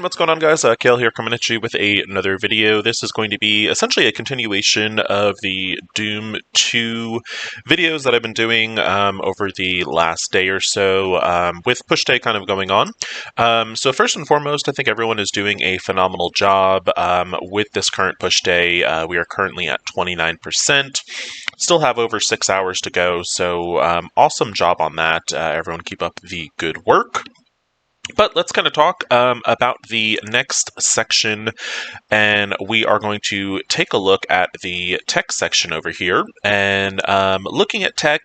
And what's going on, guys? Khal here coming at you with another video. This is going to be essentially a continuation of the Doom 2 videos that I've been doing over the last day or so, with push day kind of going on. So first and foremost, I think everyone is doing a phenomenal job with this current push day. We are currently at 29%. Still have over 6 hours to go, so awesome job on that. Everyone keep up the good work. But let's kind of talk about the next section, and we are going to take a look at the tech section over here. And looking at tech,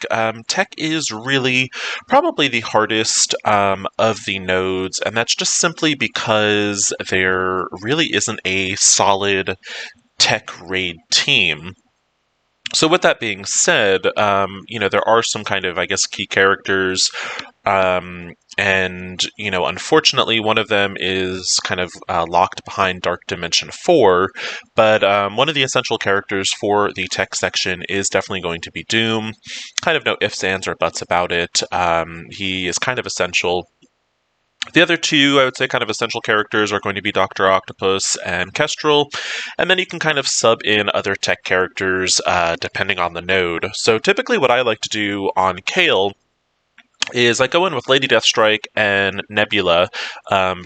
tech is really probably the hardest of the nodes, and that's just simply because there really isn't a solid tech raid team. So with that being said, there are some kind of, I guess, key characters, and, unfortunately, one of them is kind of locked behind Dark Dimension 4, but one of the essential characters for the tech section is definitely going to be Doom. Kind of no ifs, ands, or buts about it. He is kind of essential. The other two, I would say, kind of essential characters are going to be Dr. Octopus and Kestrel, and then you can kind of sub in other tech characters depending on the node. So typically what I like to do on Khal is I go in with Lady Deathstrike and Nebula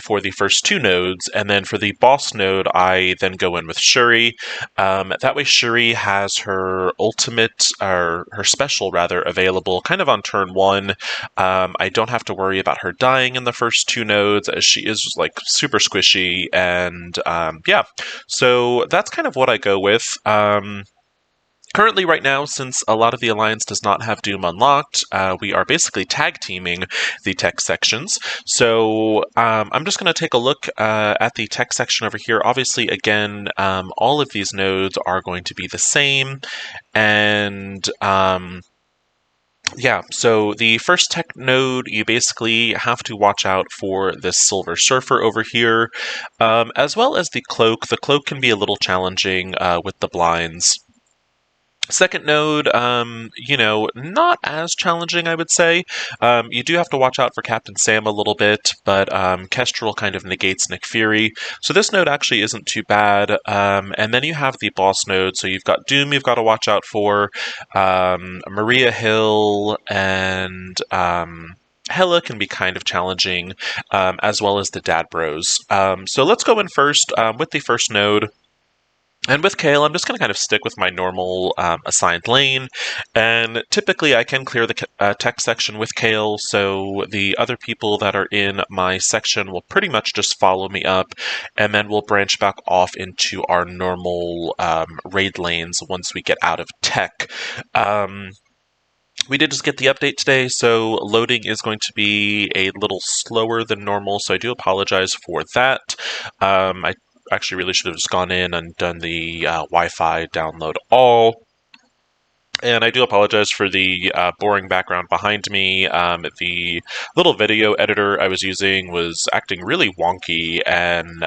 for the first two nodes, and then for the boss node, I then go in with Shuri. That way Shuri has her ultimate, or her special rather, available kind of on turn one. I don't have to worry about her dying in the first two nodes, as she is like super squishy, and yeah, so that's kind of what I go with. Currently, right now, since a lot of the Alliance does not have Doom unlocked, we are basically tag teaming the tech sections. So I'm just going to take a look at the tech section over here. Obviously, again, all of these nodes are going to be the same. And yeah, so the first tech node, you basically have to watch out for this Silver Surfer over here, as well as the Cloak. The Cloak can be a little challenging with the blinds. Second node, not as challenging, I would say. You do have to watch out for Captain Sam a little bit, but Kestrel kind of negates Nick Fury. So this node actually isn't too bad. And then you have the boss node. So you've got Doom you've got to watch out for, Maria Hill, and Hela can be kind of challenging, as well as the Dad Bros. So let's go in first with the first node. And with Khal, I'm just going to kind of stick with my normal assigned lane, and typically I can clear the tech section with Khal, so the other people that are in my section will pretty much just follow me up, and then we'll branch back off into our normal raid lanes once we get out of tech. We did just get the update today, so loading is going to be a little slower than normal, so I do apologize for that. I actually really should have just gone in and done the Wi-Fi download all. And I do apologize for the boring background behind me. The little video editor I was using was acting really wonky and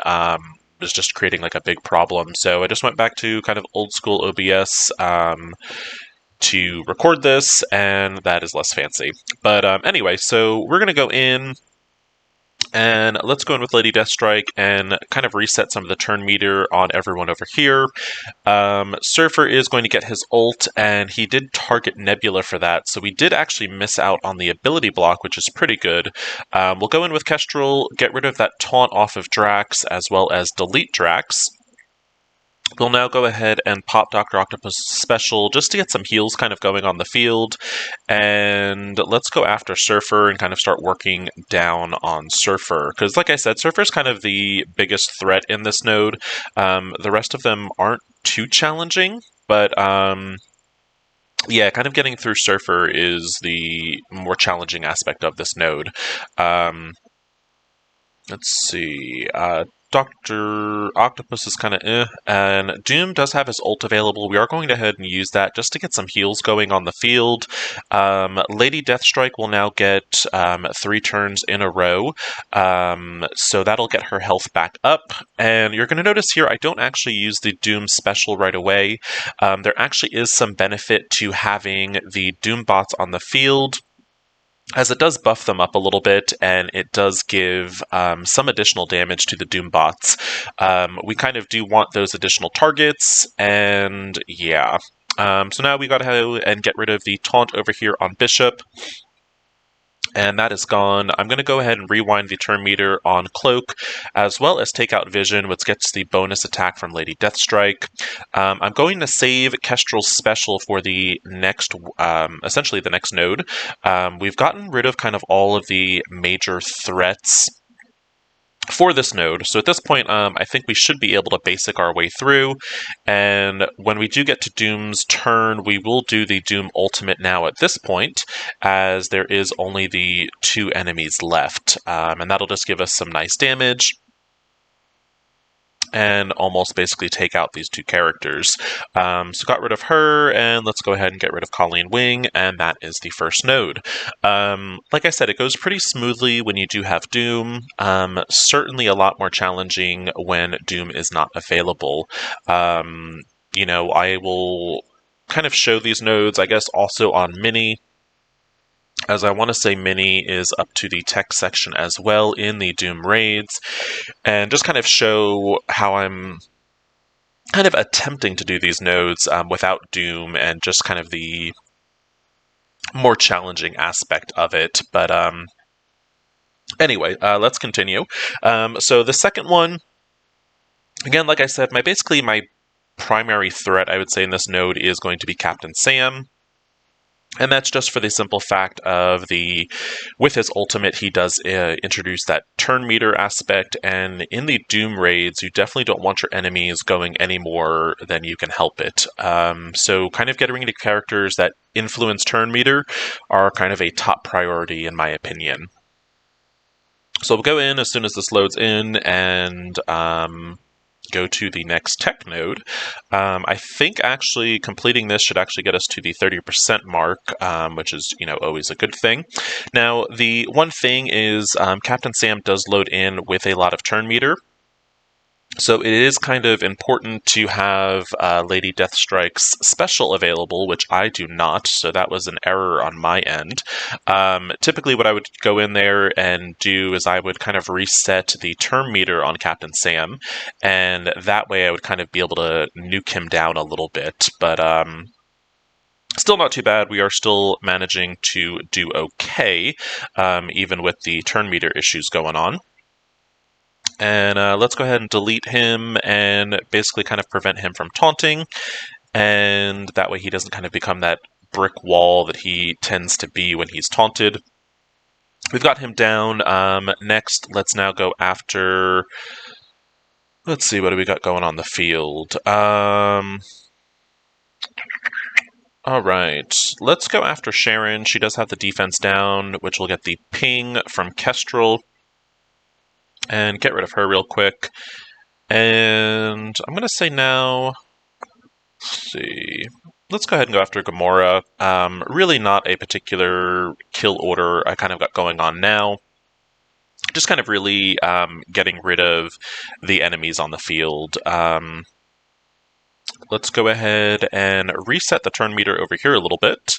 was just creating like a big problem. So I just went back to kind of old school OBS to record this, and that is less fancy. But anyway, so we're going to go in. And let's go in with Lady Deathstrike and kind of reset some of the turn meter on everyone over here. Surfer is going to get his ult, and he did target Nebula for that, so we did actually miss out on the ability block, which is pretty good. We'll go in with Kestrel, get rid of that taunt off of Drax, as well as delete Drax. We'll now go ahead and pop Dr. Octopus' special just to get some heals kind of going on the field. And let's go after Surfer and kind of start working down on Surfer. Because like I said, Surfer's kind of the biggest threat in this node. The rest of them aren't too challenging, but yeah, kind of getting through Surfer is the more challenging aspect of this node. Let's see. Dr. Octopus is kind of and Doom does have his ult available. We are going to go ahead and use that just to get some heals going on the field. Lady Deathstrike will now get 3 turns in a row, so that'll get her health back up. And you're going to notice here I don't actually use the Doom special right away. There actually is some benefit to having the Doom bots on the field. as it does buff them up a little bit, and it does give some additional damage to the Doom bots. We kind of do want those additional targets, and yeah. So now we got to go and get rid of the taunt over here on Bishop. And that is gone. I'm going to go ahead and rewind the turn meter on Cloak, as well as take out Vision, which gets the bonus attack from Lady Deathstrike. I'm going to save Kestrel's special for the next, essentially the next node. We've gotten rid of kind of all of the major threats for this node. So at this point, I think we should be able to basic our way through. And when we do get to Doom's turn, we will do the Doom ultimate now at this point, as there is only the 2 enemies left. And that'll just give us some nice damage and almost basically take out these 2 characters. So got rid of her, and let's go ahead and get rid of Colleen Wing, and that is the first node. Like I said, it goes pretty smoothly when you do have Doom. Certainly a lot more challenging when Doom is not available. I will kind of show these nodes, I guess, also on Mini, as I want to say Mini is up to the tech section as well in the Doom raids, and just kind of show how I'm kind of attempting to do these nodes without Doom, and just kind of the more challenging aspect of it. But anyway, let's continue. So the second one, again, like I said, my primary threat, I would say, in this node is going to be Captain Sam. And that's just for the simple fact of with his ultimate, he does introduce that turn meter aspect, and in the Doom raids, you definitely don't want your enemies going any more than you can help it. So kind of getting into characters that influence turn meter are kind of a top priority in my opinion. So we'll go in as soon as this loads in, and go to the next tech node. I think actually completing this should actually get us to the 30% mark, which is, always a good thing. Now, the one thing is Captain Sam does load in with a lot of turn meter. So it is kind of important to have Lady Deathstrike's special available, which I do not, so that was an error on my end. Typically what I would go in there and do is I would kind of reset the turn meter on Captain Sam, and that way I would kind of be able to nuke him down a little bit, but still not too bad. We are still managing to do okay, even with the turn meter issues going on. And let's go ahead and delete him and basically kind of prevent him from taunting. And that way he doesn't kind of become that brick wall that he tends to be when he's taunted. We've got him down. Next, let's now go after... Let's see, what do we got going on the field? Alright, let's go after Sharon. She does have the defense down, which will get the ping from Kestrel. And get rid of her real quick. And I'm going to say now, let's see, let's go ahead and go after Gamora. Really not a particular kill order I kind of got going on now. Just kind of really getting rid of the enemies on the field. Let's go ahead and reset the turn meter over here a little bit.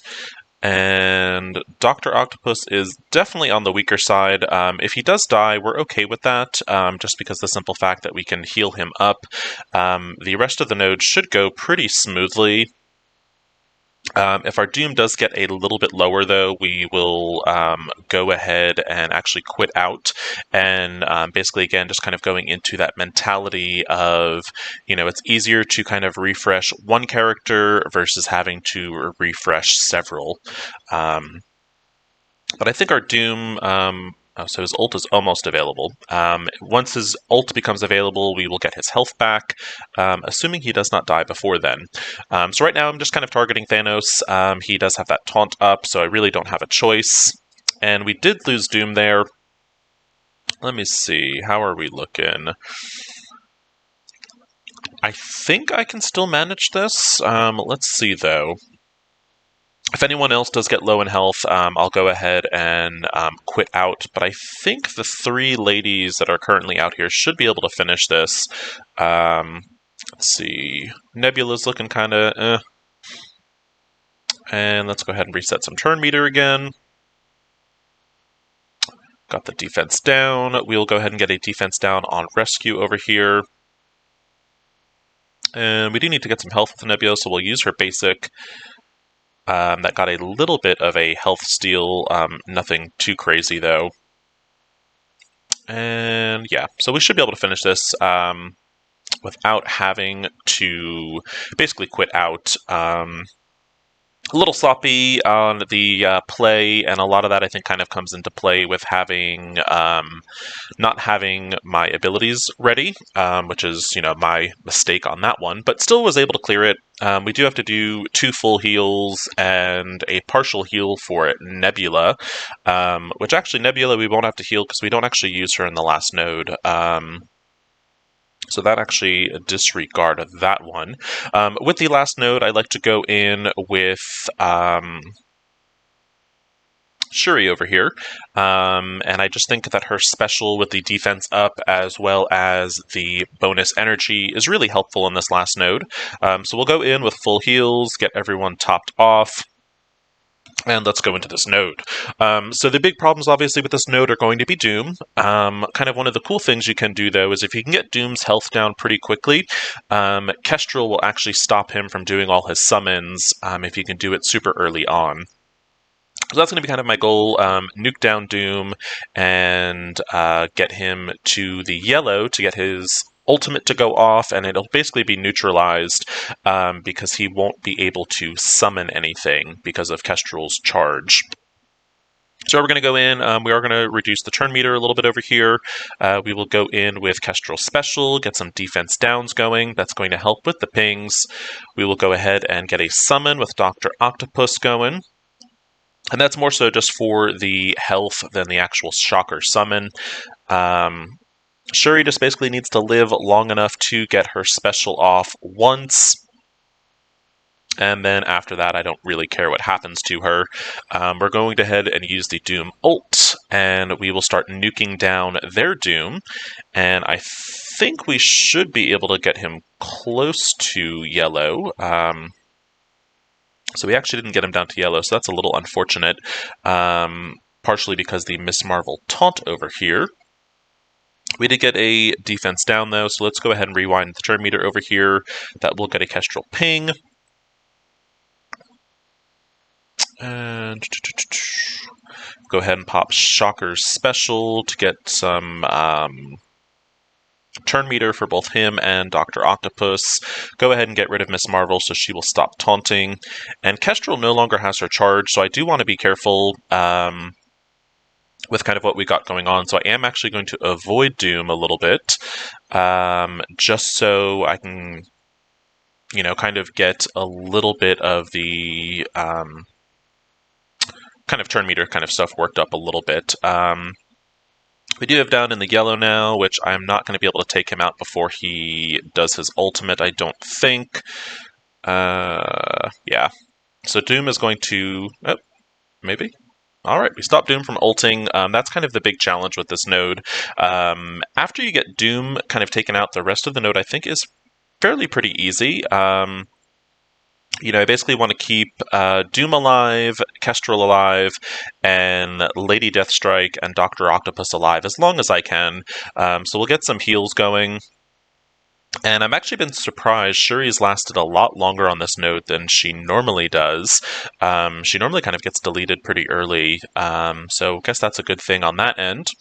And Dr. Octopus is definitely on the weaker side. If he does die, we're okay with that, just because the simple fact that we can heal him up. The rest of the nodes should go pretty smoothly. If our Doom does get a little bit lower, though, we will go ahead and actually quit out. And basically, again, just kind of going into that mentality of, it's easier to kind of refresh one character versus having to refresh several. But I think our Doom... so his ult is almost available. Once his ult becomes available, we will get his health back, assuming he does not die before then. So right now I'm just kind of targeting Thanos. He does have that taunt up, so I really don't have a choice. And we did lose Doom there. Let me see, how are we looking? I think I can still manage this. Let's see, though. If anyone else does get low in health, I'll go ahead and quit out. But I think the 3 ladies that are currently out here should be able to finish this. Let's see. Nebula's looking kind of And let's go ahead and reset some turn meter again. Got the defense down. We'll go ahead and get a defense down on rescue over here. And we do need to get some health with Nebula, so we'll use her basic. That got a little bit of a health steal, nothing too crazy though. And yeah, so we should be able to finish this without having to basically quit out. A little sloppy on the play, and a lot of that I think kind of comes into play with having not having my abilities ready, which is my mistake on that one, but still was able to clear it. We do have to do 2 full heals and a partial heal for Nebula, which actually Nebula we won't have to heal because we don't actually use her in the last node. So that actually disregard that one. With the last node, I like to go in with Shuri over here, and I just think that her special with the defense up as well as the bonus energy is really helpful in this last node. So we'll go in with full heals, get everyone topped off. And let's go into this node. So the big problems, obviously, with this node are going to be Doom. Kind of one of the cool things you can do, though, is if you can get Doom's health down pretty quickly, Kestrel will actually stop him from doing all his summons if you can do it super early on. So that's going to be kind of my goal, nuke down Doom and get him to the yellow to get his ultimate to go off, and it'll basically be neutralized because he won't be able to summon anything because of Kestrel's charge. So we're going to go in, we are going to reduce the turn meter a little bit over here. We will go in with Kestrel Special, get some defense downs going. That's going to help with the pings. We will go ahead and get a summon with Dr. Octopus going. And that's more so just for the health than the actual shocker summon. Shuri just basically needs to live long enough to get her special off once. And then after that, I don't really care what happens to her. We're going to head and use the Doom ult, and we will start nuking down their Doom. And I think we should be able to get him close to yellow. So we actually didn't get him down to yellow, so that's a little unfortunate. Partially because the Miss Marvel taunt over here. We did get a defense down, though, so let's go ahead and rewind the turn meter over here. That will get a Kestrel ping. And go ahead and pop Shocker's special to get some turn meter for both him and Dr. Octopus. Go ahead and get rid of Miss Marvel so she will stop taunting. And Kestrel no longer has her charge, so I do want to be careful with kind of what we got going on. So I am actually going to avoid Doom a little bit, just so I can, kind of get a little bit of the kind of turn meter kind of stuff worked up a little bit. We do have down in the yellow now, which I'm not going to be able to take him out before he does his ultimate, I don't think. Yeah. So Doom is going to... Oh, maybe? Alright, we stopped Doom from ulting. That's kind of the big challenge with this node. After you get Doom kind of taken out, the rest of the node I think is fairly pretty easy. I basically want to keep Doom alive, Kestrel alive, and Lady Deathstrike and Dr. Octopus alive as long as I can. So we'll get some heals going. And I've actually been surprised. Shuri's lasted a lot longer on this node than she normally does. She normally kind of gets deleted pretty early, so I guess that's a good thing on that end.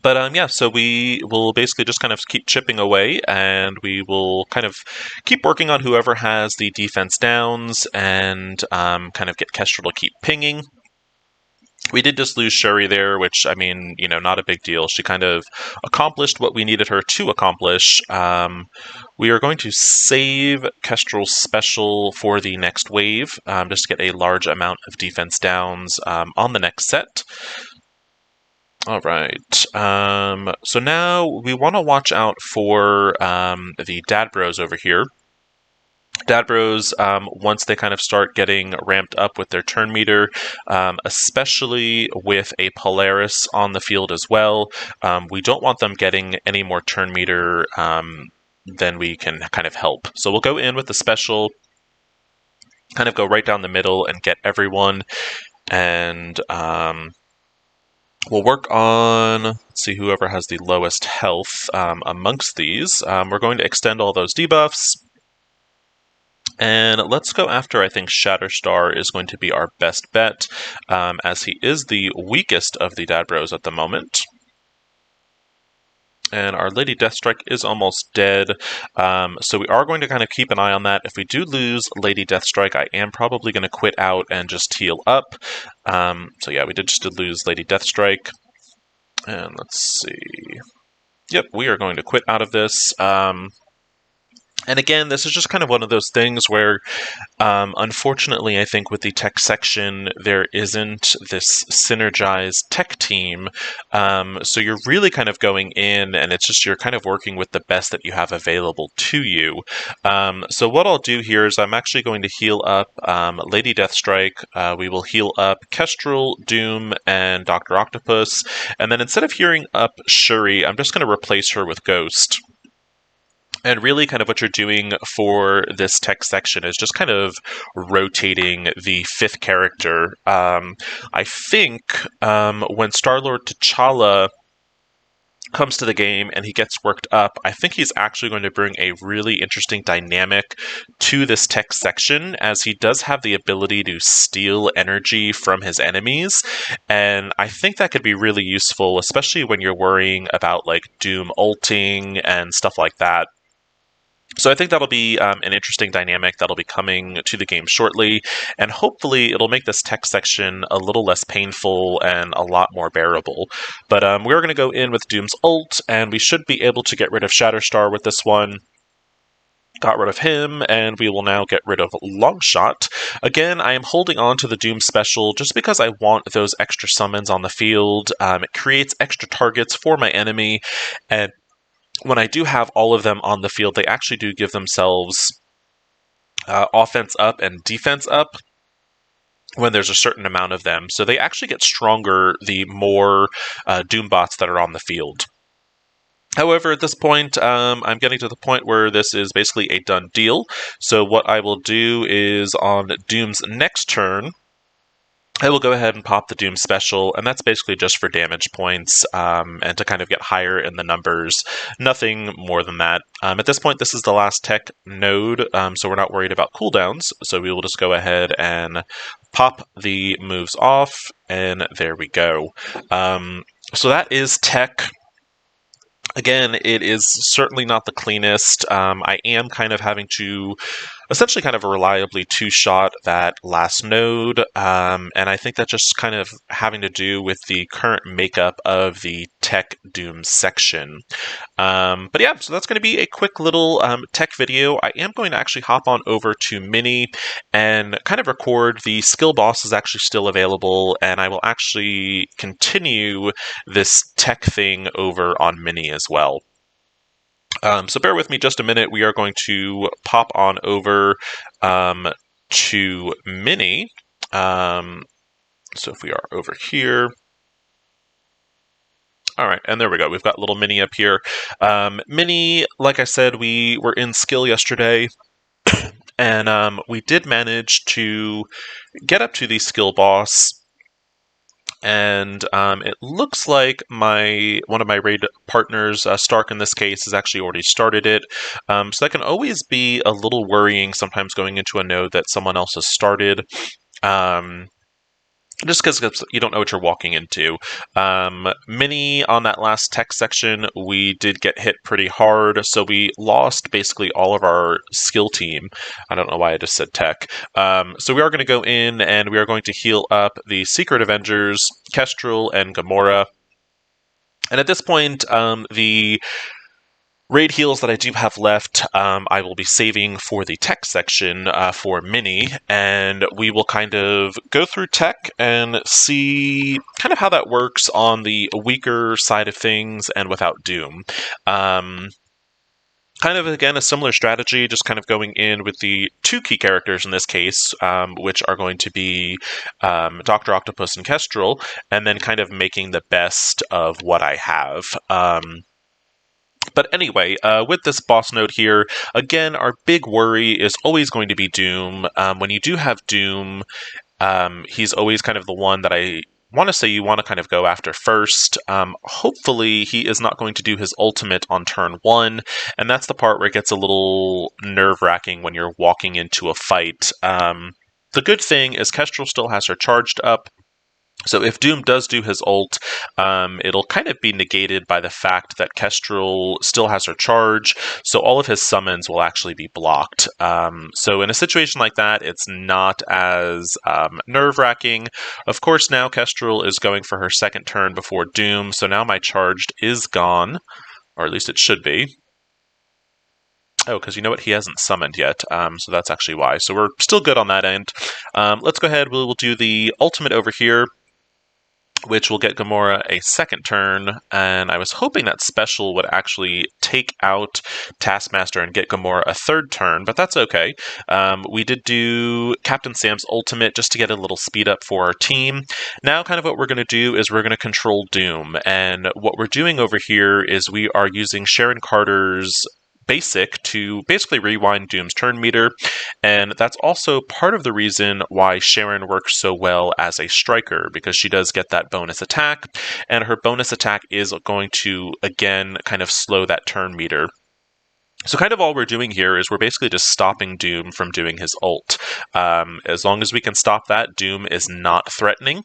But yeah, so we will basically just kind of keep chipping away, and we will kind of keep working on whoever has the defense downs, and kind of get Kestrel to keep pinging. We did just lose Shuri there, which, I mean, not a big deal. She kind of accomplished what we needed her to accomplish. We are going to save Kestrel's special for the next wave, just to get a large amount of defense downs on the next set. All right. So now we want to watch out for the Dad Bros over here. Dad Bros, once they kind of start getting ramped up with their turn meter, especially with a Polaris on the field as well, we don't want them getting any more turn meter than we can kind of help. So we'll go in with the special, kind of go right down the middle and get everyone, and We'll work on, let's see, whoever has the lowest health amongst these. We're going to extend all those debuffs. And let's go after, I think Shatterstar is going to be our best bet, as he is the weakest of the Dad Bros at the moment. And our Lady Deathstrike is almost dead, so we are going to kind of keep an eye on that. If we do lose Lady Deathstrike, I am probably going to quit out and just heal up. So yeah, we did just lose Lady Deathstrike. And let's see. Yep, we are going to quit out of this. And again, this is just kind of one of those things where, unfortunately, I think with the tech section, there isn't this synergized tech team. So you're really kind of going in, and it's just you're kind of working with the best that you have available to you. So what I'll do here is I'm actually going to heal up Lady Deathstrike. We will heal up Kestrel, Doom, and Dr. Octopus. And then instead of healing up Shuri, I'm just going to replace her with Ghost. And really kind of what you're doing for this tech section is just kind of rotating the fifth character. I think when Star-Lord T'Challa comes to the game and he gets worked up, I think he's actually going to bring a really interesting dynamic to this tech section, as he does have the ability to steal energy from his enemies, and I think that could be really useful, especially when you're worrying about like Doom ulting and stuff like that. So I think that'll be an interesting dynamic that'll be coming to the game shortly, and hopefully it'll make this tech section a little less painful and a lot more bearable. But we're going to go in with Doom's ult, and we should be able to get rid of Shatterstar with this one. Got rid of him, and we will now get rid of Longshot. Again, I am holding on to the Doom special just because I want those extra summons on the field. It creates extra targets for my enemy, and when I do have all of them on the field, they actually do give themselves offense up and defense up when there's a certain amount of them. So they actually get stronger the more Doombots that are on the field. However, at this point, I'm getting to the point where this is basically a done deal. So what I will do is on Doom's next turn, I will go ahead and pop the Doom special, and that's basically just for damage points and to kind of get higher in the numbers. Nothing more than that. At this point, this is the last tech node, so we're not worried about cooldowns. So we will just go ahead and pop the moves off, and there we go. So that is tech. Again, it is certainly not the cleanest. I am kind of having to essentially kind of reliably two-shot that last node, and I think that's just kind of having to do with the current makeup of the tech Doom section. But yeah, so that's going to be a quick little tech video. I am going to actually hop on over to Mini and kind of record. The skill boss is actually still available, and I will actually continue this tech thing over on Mini as well. So bear with me just a minute. We are going to pop on over to Mini. So if we are over here. All right, and there we go. We've got little Mini up here. Mini, like I said, we were in skill yesterday, and we did manage to get up to the skill boss. And it looks like one of my raid partners, Stark in this case, has actually already started it. So that can always be a little worrying sometimes going into a node that someone else has started. Just because you don't know what you're walking into. Mini, on that last tech section, we did get hit pretty hard, so we lost basically all of our skill team. I don't know why I just said tech. So we are going to go in, and we are going to heal up the Secret Avengers, Kestrel, and Gamora. And at this point, the raid heals that I do have left, I will be saving for the tech section for Mini, and we will kind of go through tech and see kind of how that works on the weaker side of things and without Doom. Kind of, again, a similar strategy, just kind of going in with the two key characters in this case, which are going to be Dr. Octopus and Kestrel, and then kind of making the best of what I have. But anyway, with this boss node here, again, our big worry is always going to be Doom. When you do have Doom, he's always kind of the one that I want to say you want to kind of go after first. Hopefully, he is not going to do his ultimate on turn 1, and that's the part where it gets a little nerve-wracking when you're walking into a fight. The good thing is Kestrel still has her charged up, so if Doom does do his ult, it'll kind of be negated by the fact that Kestrel still has her charge, so all of his summons will actually be blocked. So in a situation like that, it's not as nerve-wracking. Of course, now Kestrel is going for her second turn before Doom, so now my charged is gone, or at least it should be. Oh, because you know what? He hasn't summoned yet, so that's actually why. So we're still good on that end. Let's go ahead. We'll do the ultimate over here, which will get Gamora a second turn, and I was hoping that special would actually take out Taskmaster and get Gamora a third turn, but that's okay. We did do Captain Sam's ultimate just to get a little speed up for our team. Now kind of what we're going to do is we're going to control Doom, and what we're doing over here is we are using Sharon Carter's basic to basically rewind Doom's turn meter, and that's also part of the reason why Sharon works so well as a striker, because she does get that bonus attack, and her bonus attack is going to, again, kind of slow that turn meter. So kind of all we're doing here is we're basically just stopping Doom from doing his ult. As long as we can stop that, Doom is not threatening,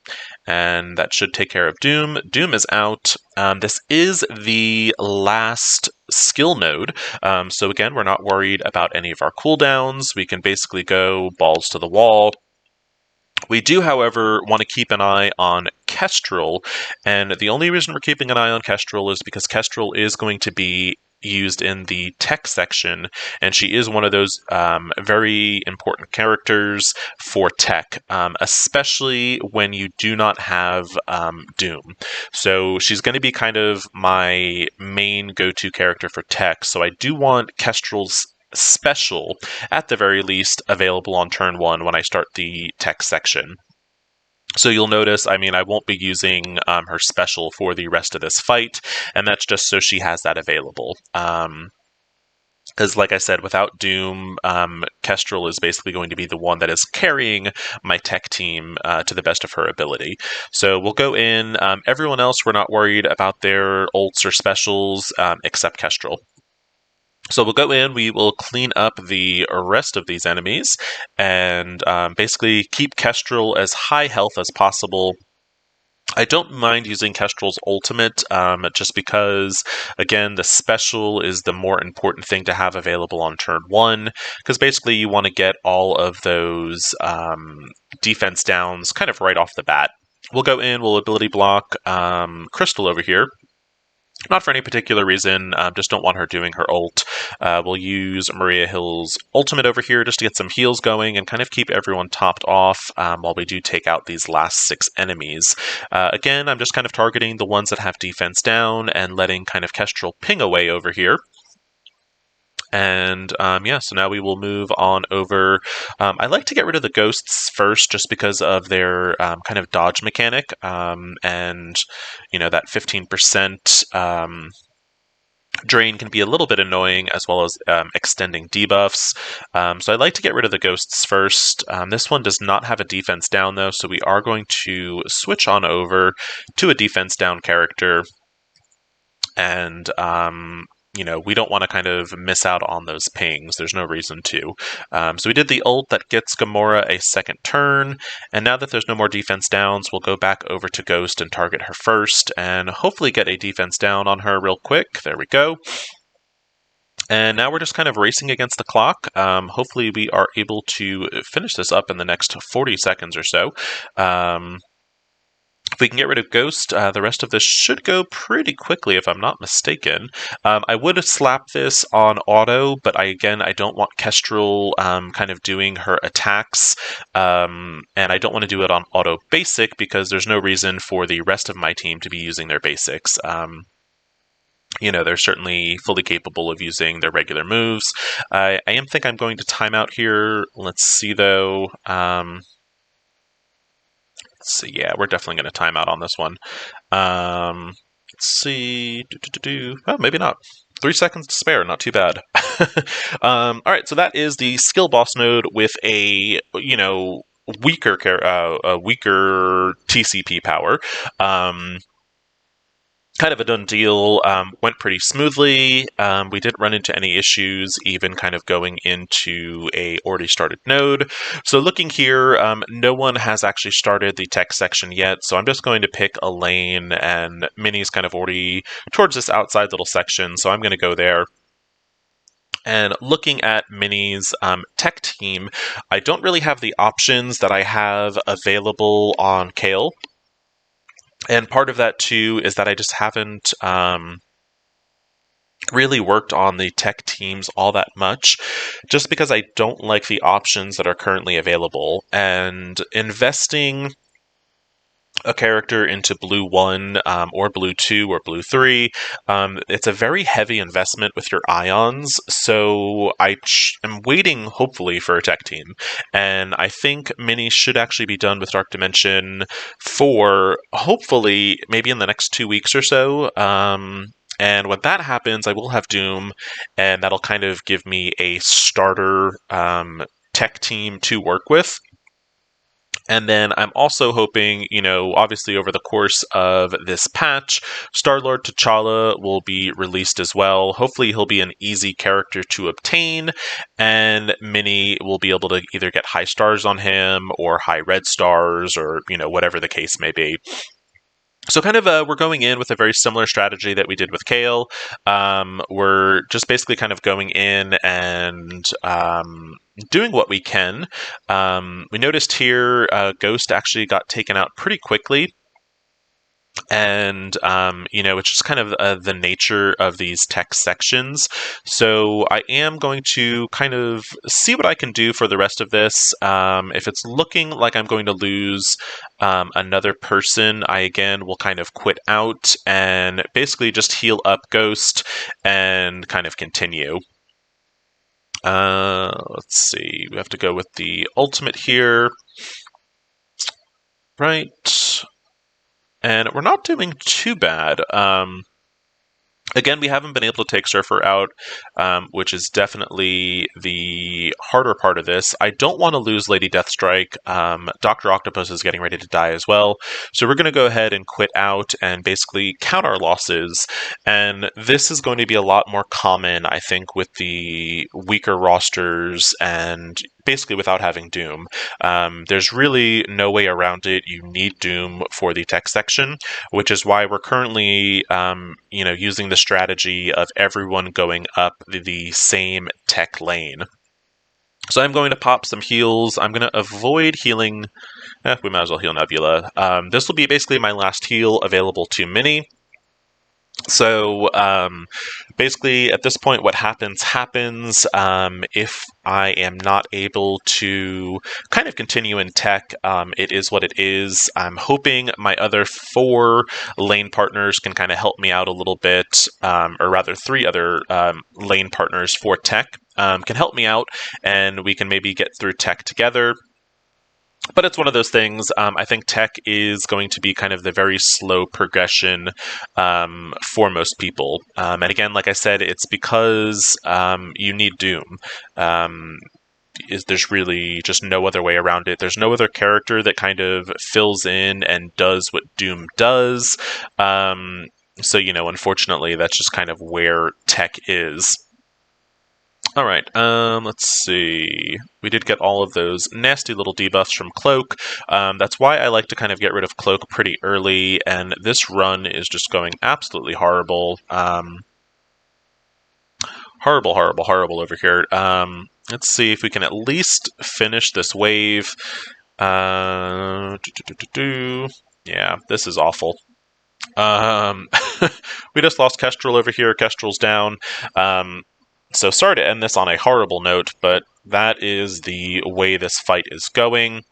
and that should take care of Doom. Doom is out. This is the last skill node, so again, we're not worried about any of our cooldowns. We can basically go balls to the wall. We do, however, want to keep an eye on Kestrel, and the only reason we're keeping an eye on Kestrel is because Kestrel is going to be used in the tech section, and she is one of those very important characters for tech, especially when you do not have Doom. So she's going to be kind of my main go-to character for tech, so I do want Kestrel's special, at the very least, available on turn 1 when I start the tech section. So you'll notice, I won't be using her special for the rest of this fight, and that's just so she has that available. Because, like I said, without Doom, Kestrel is basically going to be the one that is carrying my tech team to the best of her ability. So we'll go in. Everyone else, we're not worried about their ults or specials, except Kestrel. So we'll go in, we will clean up the rest of these enemies, and basically keep Kestrel as high health as possible. I don't mind using Kestrel's ultimate, just because, again, the special is the more important thing to have available on turn 1, because basically you want to get all of those defense downs kind of right off the bat. We'll go in, we'll ability block Crystal over here. Not for any particular reason, just don't want her doing her ult. We'll use Maria Hill's ultimate over here just to get some heals going and kind of keep everyone topped off while we do take out these last 6 enemies. Again, I'm just kind of targeting the ones that have defense down and letting kind of Kestrel ping away over here. And so now we will move on over. I like to get rid of the ghosts first just because of their kind of dodge mechanic, and that 15% drain can be a little bit annoying, as well as extending debuffs. So I like to get rid of the ghosts first. This one does not have a defense down though, so we are going to switch on over to a defense down character, and we don't want to kind of miss out on those pings. There's no reason to. So we did the ult that gets Gamora a second turn, and now that there's no more defense downs, we'll go back over to Ghost and target her first, and hopefully get a defense down on her real quick. There we go. And now we're just kind of racing against the clock. Hopefully we are able to finish this up in the next 40 seconds or so. If we can get rid of Ghost, the rest of this should go pretty quickly, if I'm not mistaken. I would slap this on auto, but I don't want Kestrel kind of doing her attacks, and I don't want to do it on auto basic because there's no reason for the rest of my team to be using their basics. They're certainly fully capable of using their regular moves. I think I'm going to time out here. Let's see, though. So yeah, we're definitely going to time out on this one. Let's see. Oh, maybe not. 3 seconds to spare, not too bad. All right, so that is the skill boss node with a, weaker TCP power. Kind of a done deal. Went pretty smoothly. We didn't run into any issues, even kind of going into a already started node. So looking here, no one has actually started the tech section yet. So I'm just going to pick a lane, and Mini's kind of already towards this outside little section. So I'm going to go there. And looking at Mini's tech team, I don't really have the options that I have available on Khal. And part of that, too, is that I just haven't really worked on the tech teams all that much, just because I don't like the options that are currently available. And investing a character into Blue 1 or Blue 2 or Blue 3, it's a very heavy investment with your ions, so I am waiting, hopefully, for a tech team. And I think Mini should actually be done with Dark Dimension 4, hopefully, maybe in the next 2 weeks or so. And when that happens, I will have Doom, and that'll kind of give me a starter tech team to work with. And then I'm also hoping, obviously over the course of this patch, Star-Lord T'Challa will be released as well. Hopefully he'll be an easy character to obtain, and Mini will be able to either get high stars on him or high red stars, or, whatever the case may be. So kind of we're going in with a very similar strategy that we did with Khal. We're just basically kind of going in and doing what we can. We noticed here Ghost actually got taken out pretty quickly. And, it's just kind of the nature of these tech sections. So I am going to kind of see what I can do for the rest of this. If it's looking like I'm going to lose another person, I again will kind of quit out and basically just heal up Ghost and kind of continue. Let's see. We have to go with the ultimate here. Right. And we're not doing too bad. Again, we haven't been able to take Surfer out, which is definitely the harder part of this. I don't want to lose Lady Deathstrike. Dr. Octopus is getting ready to die as well. So we're going to go ahead and quit out and basically count our losses. And this is going to be a lot more common, I think, with the weaker rosters and basically without having Doom. There's really no way around it. You need Doom for the tech section, which is why we're currently, using the strategy of everyone going up the same tech lane. So I'm going to pop some heals. I'm going to avoid healing. We might as well heal Nebula. This will be basically my last heal available to Mini. So basically, at this point, what happens. If I am not able to kind of continue in tech, it is what it is. I'm hoping my other 4 lane partners can kind of help me out a little bit, or rather 3 other lane partners for tech can help me out, and we can maybe get through tech together. But it's one of those things. I think tech is going to be kind of the very slow progression for most people. And again, like I said, it's because you need Doom. There's really just no other way around it. There's no other character that kind of fills in and does what Doom does. So, unfortunately, that's just kind of where tech is. All right, let's see. We did get all of those nasty little debuffs from Cloak. That's why I like to kind of get rid of Cloak pretty early, and this run is just going absolutely horrible. Horrible over here. Let's see if we can at least finish this wave. Yeah, this is awful. We just lost Kestrel over here. Kestrel's down. So sorry to end this on a horrible note, but that is the way this fight is going.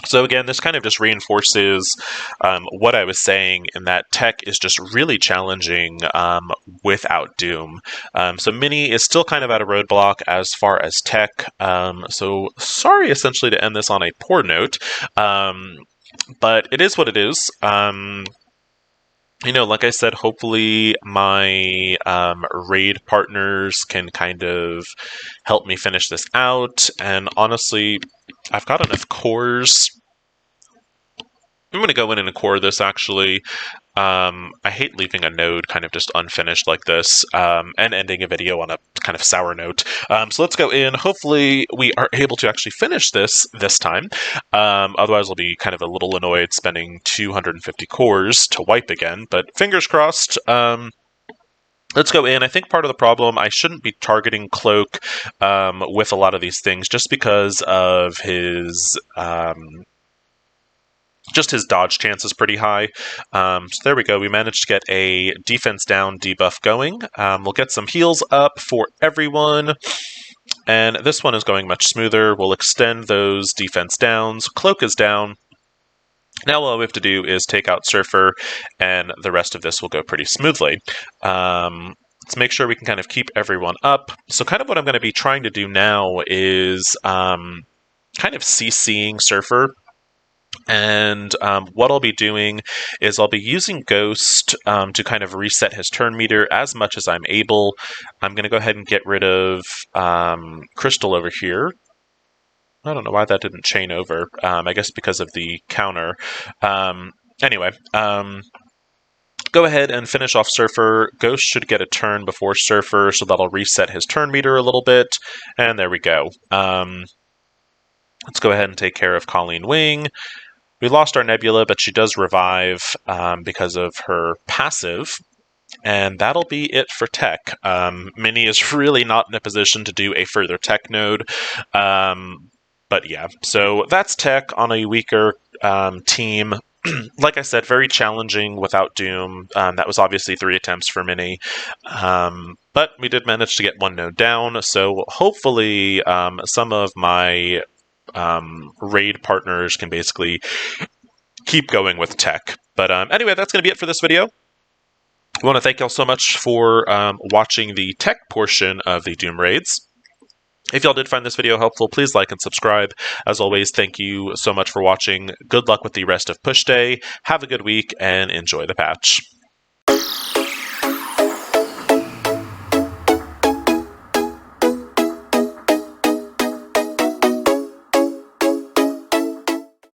So again, this kind of just reinforces what I was saying, in that tech is just really challenging without Doom. So Mini is still kind of at a roadblock as far as tech. So sorry essentially to end this on a poor note, but it is what it is. like I said, hopefully my raid partners can kind of help me finish this out. And honestly, I've got enough cores. I'm going to go in and core this, actually. I hate leaving a node kind of just unfinished like this, and ending a video on a kind of sour note. So let's go in. Hopefully we are able to actually finish this time. Otherwise I'll be kind of a little annoyed spending 250 cores to wipe again, but fingers crossed. Let's go in. I think part of the problem, I shouldn't be targeting Cloak with a lot of these things just because of his... just his dodge chance is pretty high. So there we go. We managed to get a defense down debuff going. We'll get some heals up for everyone. And this one is going much smoother. We'll extend those defense downs. Cloak is down. Now all we have to do is take out Surfer, and the rest of this will go pretty smoothly. Let's make sure we can kind of keep everyone up. So kind of what I'm going to be trying to do now is kind of CCing Surfer. And what I'll be doing is I'll be using Ghost to kind of reset his turn meter as much as I'm able. I'm going to go ahead and get rid of Crystal over here. I don't know why that didn't chain over. I guess because of the counter. Anyway, go ahead and finish off Surfer. Ghost should get a turn before Surfer, so that'll reset his turn meter a little bit. And there we go. Let's go ahead and take care of Colleen Wing. We lost our Nebula, but she does revive because of her passive. And that'll be it for tech. Mini is really not in a position to do a further tech node. But yeah, so that's tech on a weaker team. Like I said, very challenging without Doom. That was obviously 3 attempts for Mini. But we did manage to get one node down. So hopefully some of my raid partners can basically keep going with tech. But anyway, that's going to be it for this video. I want to thank y'all so much for watching the tech portion of the Doom raids. If y'all did find this video helpful, please like and subscribe. As always, thank you so much for watching. Good luck with the rest of Push Day. Have a good week and enjoy the patch.